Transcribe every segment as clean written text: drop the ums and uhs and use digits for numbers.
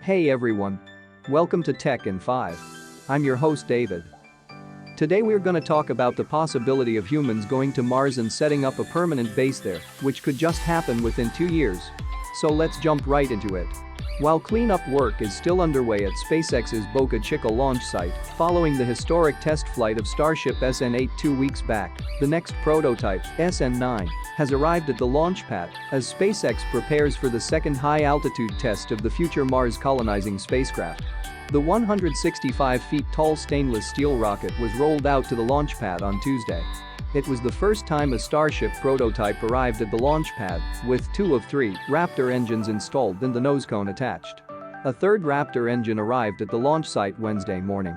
Hey everyone. Welcome to Tech in 5. I'm your host David. Today we're gonna talk about the possibility of humans going to Mars and setting up a permanent base there, which could just happen within 2 years. So let's jump right into it. While cleanup work is still underway at SpaceX's Boca Chica launch site, following the historic test flight of Starship SN8 2 weeks back, the next prototype, SN9, has arrived at the launch pad as SpaceX prepares for the second high-altitude test of the future Mars colonizing spacecraft. The 165 feet tall stainless steel rocket was rolled out to the launch pad on Tuesday. It was the first time a Starship prototype arrived at the launch pad, with 2 of 3 Raptor engines installed and the nose cone attached. A third Raptor engine arrived at the launch site Wednesday morning.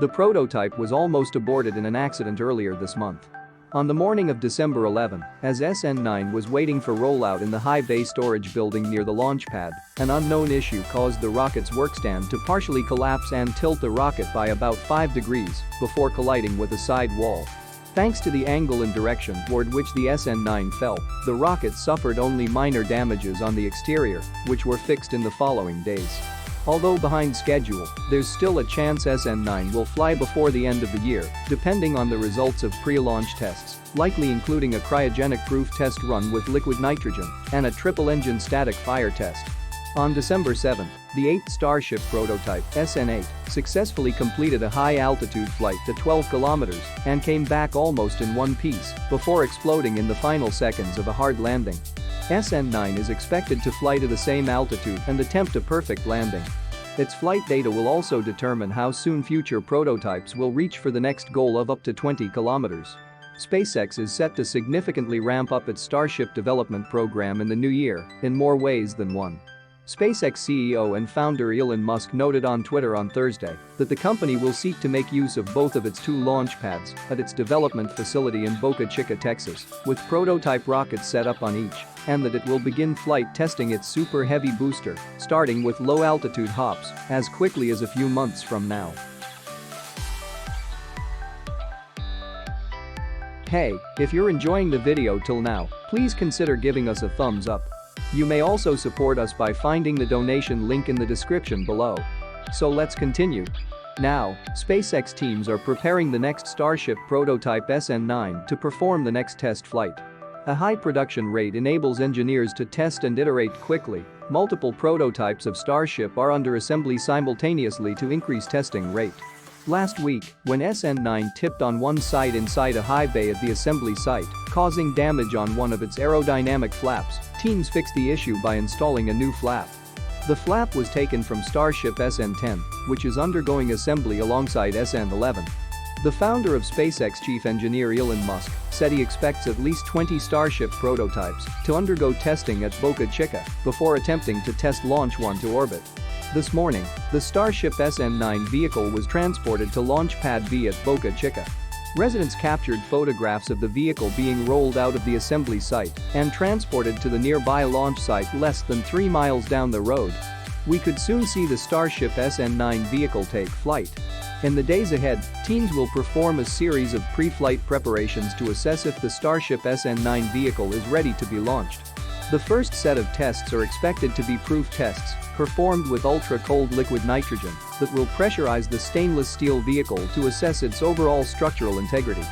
The prototype was almost aborted in an accident earlier this month. On the morning of December 11, as SN9 was waiting for rollout in the high bay storage building near the launch pad, an unknown issue caused the rocket's workstand to partially collapse and tilt the rocket by about 5 degrees before colliding with a side wall. Thanks to the angle and direction toward which the SN9 fell, the rocket suffered only minor damages on the exterior, which were fixed in the following days. Although behind schedule, there's still a chance SN9 will fly before the end of the year, depending on the results of pre-launch tests, likely including a cryogenic-proof test run with liquid nitrogen and a triple-engine static fire test. On December 7, the 8th Starship prototype, SN8, successfully completed a high-altitude flight to 12 kilometers and came back almost in one piece before exploding in the final seconds of a hard landing. SN9 is expected to fly to the same altitude and attempt a perfect landing. Its flight data will also determine how soon future prototypes will reach for the next goal of up to 20 kilometers. SpaceX is set to significantly ramp up its Starship development program in the new year, in more ways than one. SpaceX CEO and founder Elon Musk noted on Twitter on Thursday that the company will seek to make use of both of its 2 launch pads at its development facility in Boca Chica, Texas, with prototype rockets set up on each, and that it will begin flight testing its Super Heavy booster, starting with low-altitude hops, as quickly as a few months from now. Hey, if you're enjoying the video till now, please consider giving us a thumbs up. You may also support us by finding the donation link in the description below. So let's continue. Now, SpaceX teams are preparing the next Starship prototype SN9 to perform the next test flight. A high production rate enables engineers to test and iterate quickly. Multiple prototypes of Starship are under assembly simultaneously to increase testing rate. Last week, when SN9 tipped on one side inside a high bay at the assembly site, causing damage on one of its aerodynamic flaps, teams fixed the issue by installing a new flap. The flap was taken from Starship SN10, which is undergoing assembly alongside SN11. The founder of SpaceX chief engineer Elon Musk said he expects at least 20 Starship prototypes to undergo testing at Boca Chica before attempting to test launch one to orbit. This morning, the Starship SN9 vehicle was transported to Launch Pad B at Boca Chica. Residents captured photographs of the vehicle being rolled out of the assembly site and transported to the nearby launch site less than 3 miles down the road. We could soon see the Starship SN9 vehicle take flight. In the days ahead, teams will perform a series of pre-flight preparations to assess if the Starship SN9 vehicle is ready to be launched. The first set of tests are expected to be proof tests, performed with ultra-cold liquid nitrogen that will pressurize the stainless steel vehicle to assess its overall structural integrity.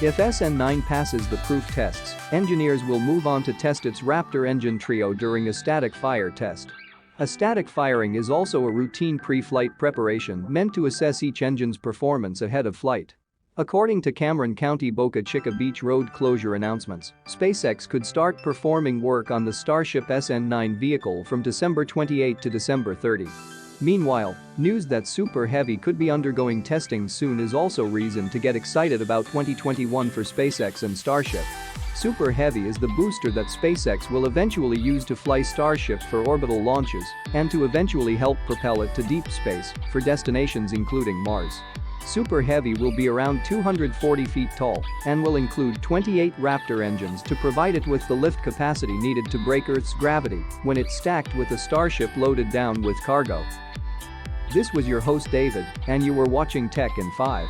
If SN9 passes the proof tests, engineers will move on to test its Raptor engine trio during a static fire test. A static firing is also a routine pre-flight preparation meant to assess each engine's performance ahead of flight. According to Cameron County Boca Chica Beach road closure announcements, SpaceX could start performing work on the Starship SN9 vehicle from December 28 to December 30. Meanwhile, news that Super Heavy could be undergoing testing soon is also reason to get excited about 2021 for SpaceX and Starship. Super Heavy is the booster that SpaceX will eventually use to fly Starship for orbital launches and to eventually help propel it to deep space for destinations including Mars. Super Heavy will be around 240 feet tall and will include 28 Raptor engines to provide it with the lift capacity needed to break Earth's gravity when it's stacked with a Starship loaded down with cargo. This was your host David, and you were watching Tech in 5.